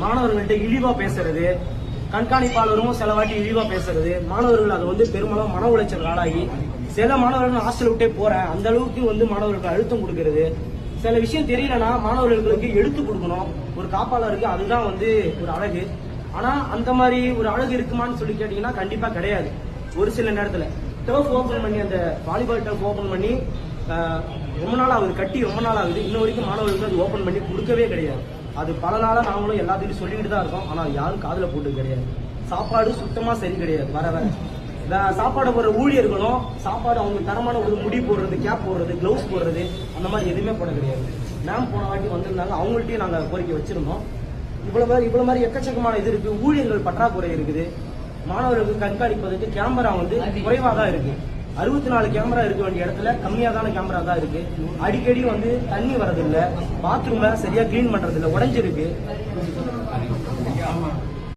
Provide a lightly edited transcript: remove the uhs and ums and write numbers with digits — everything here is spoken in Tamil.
மாணவர்கள்ட்ட இழிவா பேசுறது, கண்காணிப்பாளரும் சில வாட்டி இழிவா பேசுறது, மாணவர்கள் அதை வந்து பெரும்பாலும் மன உளைச்சல் ஆளாகி சில மாணவர்கள் ஹாஸ்டல் விட்டே போறேன் அந்த அளவுக்கு வந்து மாணவர்களுக்கு அழுத்தம் கொடுக்கறது. சில விஷயம் தெரியலன்னா மாணவர்களுக்கு எடுத்து கொடுக்கணும். ஒரு காப்பாளருக்கு அதுதான் வந்து ஒரு அழகு. ஆனா அந்த மாதிரி ஒரு அழகு இருக்குமான்னு சொல்லி கேட்டீங்கன்னா கண்டிப்பா கிடையாது. ஒரு சில நேரத்துல டர்ஃப் ஓபன் பண்ணி, அந்த வாலிபால் டர்ஃப் ஓபன் பண்ணி ரொம்ப நாள் ஆகுது, கட்டி ரொம்ப நாள் ஆகுது, இன்ன வரைக்கும் மாணவர்களுக்கு அது ஓபன் பண்ணி கொடுக்கவே கிடையாது. அது பல நாளா நாங்களும் எல்லாத்தையும் சொல்லிட்டு தான் இருக்கோம். ஆனா யாரும் காதுல போட்டு கிடையாது. சாப்பாடு சுத்தமா சரி கிடையாது. வர சாப்பாடு போடுற ஊழியர்களும் சாப்பாடு அவங்க தரமான ஒரு முடி போடுறது, கேப் போடுறது, கிளவுஸ் போடுறது அந்த மாதிரி எதுவுமே போட கிடையாது. மேம் போன வாட்டி வந்திருந்தாங்க, அவங்கள்ட்டையும் நாங்க கோரிக்கை வச்சிருந்தோம். இவ்வளவு மாதிரி எக்கச்சக்கமான இது இருக்கு. ஊழியர்கள் பற்றாக்குறை இருக்குது. மாணவர்களுக்கு கண்காணிப்பதற்கு கேமரா வந்து குறைவா தான் இருக்கு. 64 கேமரா இருக்க வேண்டிய இடத்துல கம்மியாதான கேமரா தான் இருக்கு. அடிக்கடி வந்து தண்ணி வரதில்லை, பாத்ரூம்ல சரியா கிளீன் பண்றது இல்லை, உடைஞ்சிருக்கு.